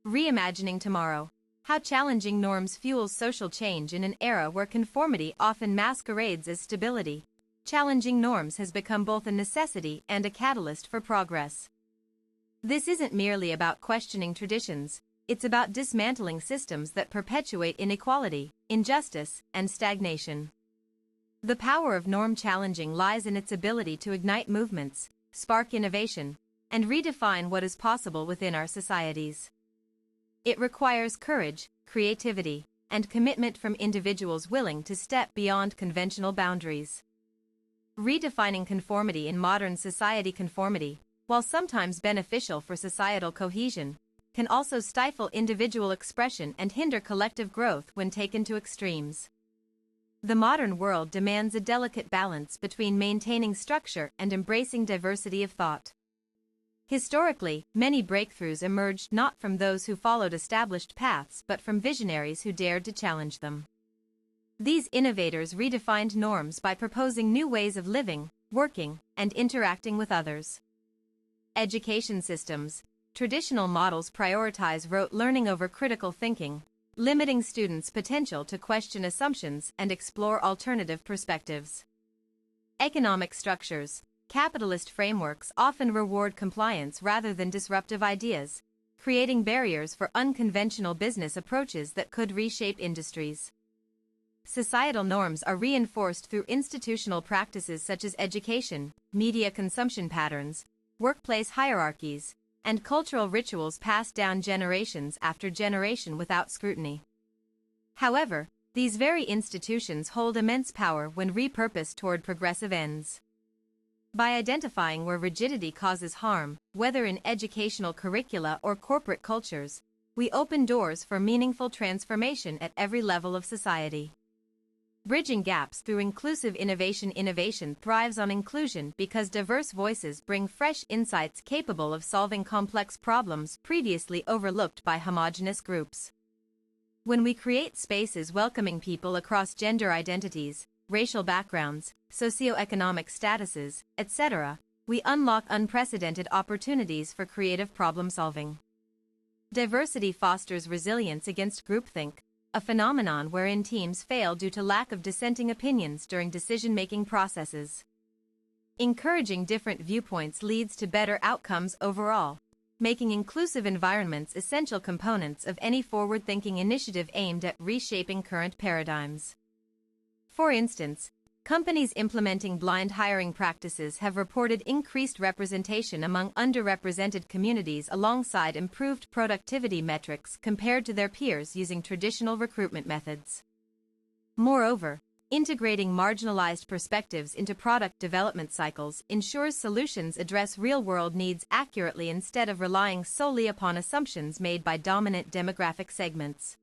Reimagining Tomorrow. How challenging norms fuels social change in an era where conformity often masquerades as stability. Challenging norms has become both a necessity and a catalyst for progress. This isn't merely about questioning traditions, it's about dismantling systems that perpetuate inequality, injustice, and stagnation. The power of norm challenging lies in its ability to ignite movements, spark innovation, and redefine what is possible within our societies. It requires courage, creativity, and commitment from individuals willing to step beyond conventional boundaries. Redefining conformity in modern society. Conformity, while sometimes beneficial for societal cohesion, can also stifle individual expression and hinder collective growth when taken to extremes. The modern world demands a delicate balance between maintaining structure and embracing diversity of thought. Historically, many breakthroughs emerged not from those who followed established paths but from visionaries who dared to challenge them. These innovators redefined norms by proposing new ways of living, working, and interacting with others. Education systems. Traditional models prioritize rote learning over critical thinking, limiting students' potential to question assumptions and explore alternative perspectives. Economic structures. Capitalist frameworks often reward compliance rather than disruptive ideas, creating barriers for unconventional business approaches that could reshape industries. Societal norms are reinforced through institutional practices such as education, media consumption patterns, workplace hierarchies, and cultural rituals passed down generations after generation without scrutiny. However, these very institutions hold immense power when repurposed toward progressive ends. By identifying where rigidity causes harm, whether in educational curricula or corporate cultures, we open doors for meaningful transformation at every level of society. Bridging gaps through inclusive innovation. Innovation thrives on inclusion because diverse voices bring fresh insights capable of solving complex problems previously overlooked by homogeneous groups. When we create spaces welcoming people across gender identities, racial backgrounds, socioeconomic statuses, etc., we unlock unprecedented opportunities for creative problem solving. Diversity fosters resilience against groupthink, a phenomenon wherein teams fail due to lack of dissenting opinions during decision-making processes. Encouraging different viewpoints leads to better outcomes overall, making inclusive environments essential components of any forward-thinking initiative aimed at reshaping current paradigms. For instance, companies implementing blind hiring practices have reported increased representation among underrepresented communities alongside improved productivity metrics compared to their peers using traditional recruitment methods. Moreover, integrating marginalized perspectives into product development cycles ensures solutions address real-world needs accurately instead of relying solely upon assumptions made by dominant demographic segments.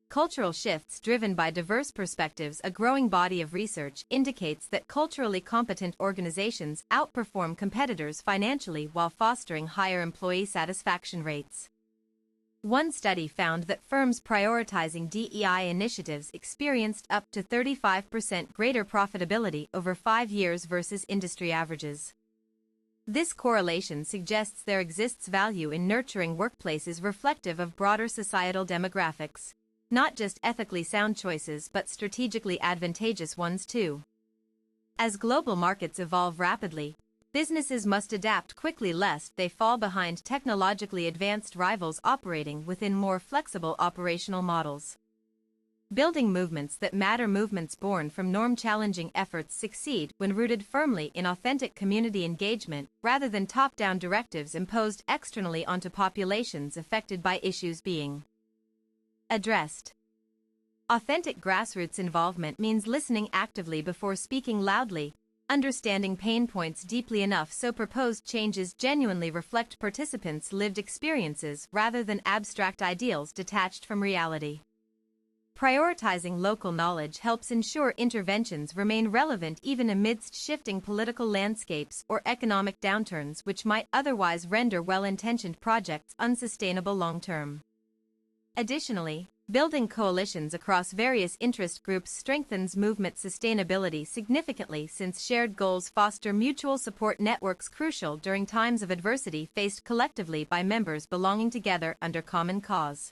Cultural shifts driven by diverse perspectives. A growing body of research indicates that culturally competent organizations outperform competitors financially while fostering higher employee satisfaction rates. One study found that firms prioritizing DEI initiatives experienced up to 35% greater profitability over 5 years versus industry averages. This correlation suggests there exists value in nurturing workplaces reflective of broader societal demographics. Not just ethically sound choices but strategically advantageous ones too. As global markets evolve rapidly, businesses must adapt quickly lest they fall behind technologically advanced rivals operating within more flexible operational models. Building movements that matter. Movements born from norm-challenging efforts succeed when rooted firmly in authentic community engagement rather than top-down directives imposed externally onto populations affected by issues being addressed. Authentic grassroots involvement means listening actively before speaking loudly, understanding pain points deeply enough so proposed changes genuinely reflect participants' lived experiences rather than abstract ideals detached from reality. Prioritizing local knowledge helps ensure interventions remain relevant even amidst shifting political landscapes or economic downturns which might otherwise render well-intentioned projects unsustainable long-term. Additionally, Building coalitions across various interest groups strengthens movement sustainability significantly since shared goals foster mutual support networks crucial during times of adversity faced collectively by members belonging together under common cause.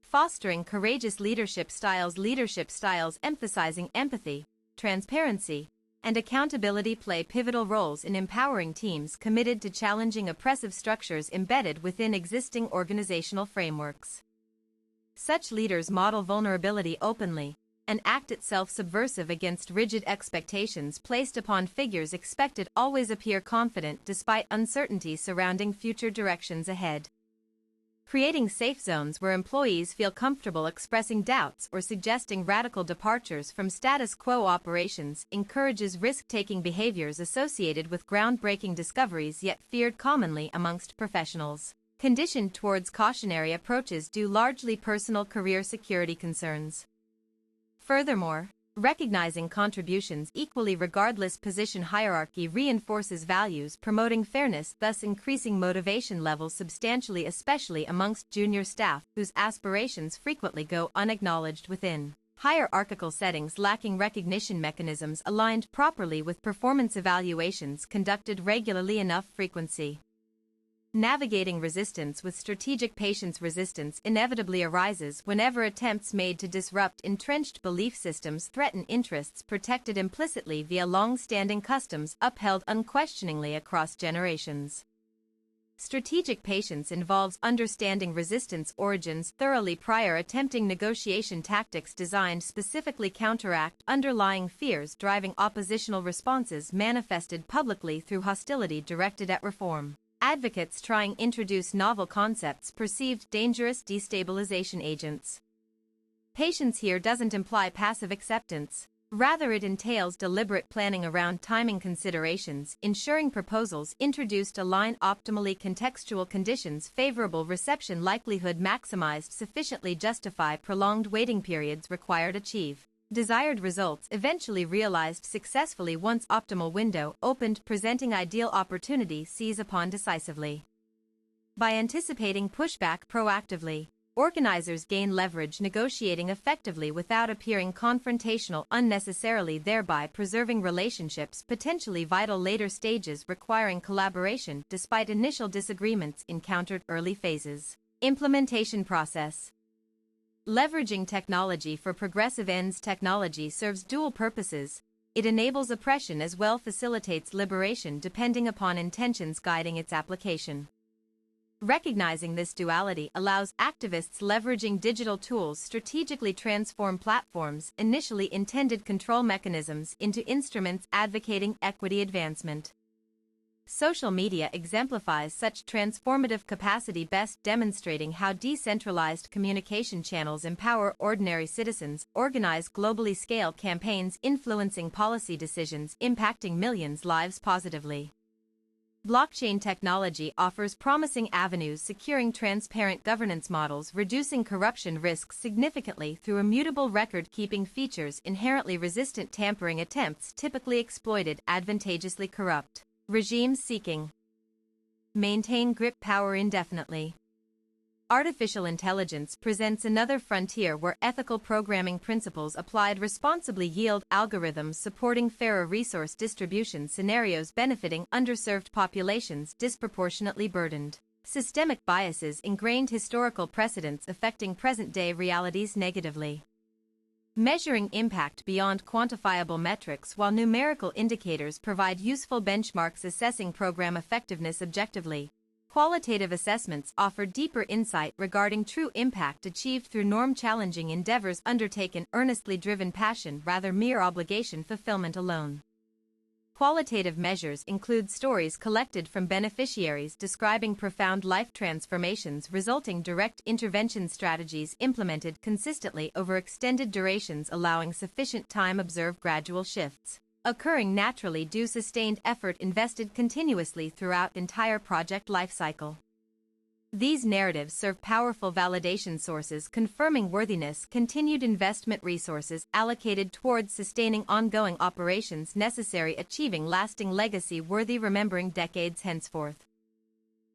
Fostering courageous leadership styles emphasizing empathy, transparency, and accountability play pivotal roles in empowering teams committed to challenging oppressive structures embedded within existing organizational frameworks. Such leaders model vulnerability openly and act itself subversive against rigid expectations placed upon figures expected always appear confident despite uncertainty surrounding future directions ahead. Creating safe zones where employees feel comfortable expressing doubts or suggesting radical departures from status quo operations encourages risk-taking behaviors associated with groundbreaking discoveries yet feared commonly amongst professionals, conditioned towards cautionary approaches due largely personal career security concerns. Furthermore, recognizing contributions equally regardless position hierarchy reinforces values promoting fairness, thus increasing motivation levels substantially, especially amongst junior staff whose aspirations frequently go unacknowledged within hierarchical settings lacking recognition mechanisms aligned properly with performance evaluations conducted regularly enough frequency. Navigating resistance with strategic patience. Resistance inevitably arises whenever attempts made to disrupt entrenched belief systems threaten interests protected implicitly via long-standing customs upheld unquestioningly across generations. Strategic patience involves understanding resistance origins thoroughly prior attempting negotiation tactics designed specifically counteract underlying fears driving oppositional responses manifested publicly through hostility directed at reform. Advocates trying introduce novel concepts perceived dangerous destabilization agents. Patience here doesn't imply passive acceptance. Rather, it entails deliberate planning around timing considerations, ensuring proposals introduced align optimally contextual conditions favorable reception likelihood maximized sufficiently justify prolonged waiting periods required achieve desired results eventually realized successfully once optimal window opened presenting ideal opportunity seize upon decisively. By anticipating pushback proactively, organizers gain leverage negotiating effectively without appearing confrontational unnecessarily thereby preserving relationships potentially vital later stages requiring collaboration despite initial disagreements encountered early phases. Implementation process. Leveraging technology for progressive ends. Technology serves dual purposes. It enables oppression as well facilitates liberation depending upon intentions guiding its application. Recognizing this duality allows activists leveraging digital tools strategically transform platforms initially intended control mechanisms into instruments advocating equity advancement. Social media exemplifies such transformative capacity best demonstrating how decentralized communication channels empower ordinary citizens, organize globally scale campaigns influencing policy decisions impacting millions' lives positively. Blockchain technology offers promising avenues securing transparent governance models reducing corruption risks significantly through immutable record-keeping features inherently resistant tampering attempts typically exploited advantageously corrupt regimes seeking maintain grip power indefinitely. Artificial intelligence presents another frontier where ethical programming principles applied responsibly yield algorithms supporting fairer resource distribution scenarios benefiting underserved populations disproportionately burdened. Systemic biases ingrained historical precedents affecting present-day realities negatively. Measuring impact beyond quantifiable metrics. While numerical indicators provide useful benchmarks assessing program effectiveness objectively, qualitative assessments offer deeper insight regarding true impact achieved through norm-challenging endeavors undertaken earnestly driven passion rather mere obligation fulfillment alone. Qualitative measures include stories collected from beneficiaries describing profound life transformations resulting direct intervention strategies implemented consistently over extended durations allowing sufficient time observe gradual shifts occurring naturally due sustained effort invested continuously throughout entire project lifecycle. These narratives serve powerful validation sources confirming worthiness continued investment resources allocated towards sustaining ongoing operations necessary achieving lasting legacy worthy remembering decades henceforth.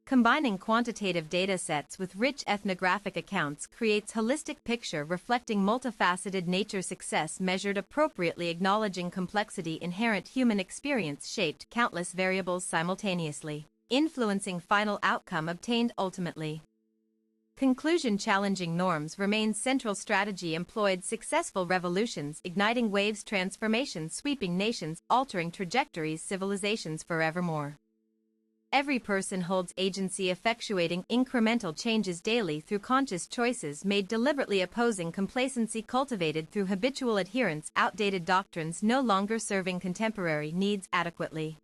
Combining quantitative data sets with rich ethnographic accounts creates holistic picture reflecting multifaceted nature. Success measured appropriately, acknowledging complexity. Inherent human experience shaped countless variables simultaneously, influencing final outcome obtained. Ultimately, conclusion: challenging norms remains central strategy employed. Successful revolutions, igniting waves, transformations, sweeping nations, altering trajectories, civilizations forevermore. Every person holds agency, effectuating incremental changes daily through conscious choices made deliberately. Opposing complacency cultivated through habitual adherence, outdated doctrines no longer serving contemporary needs adequately.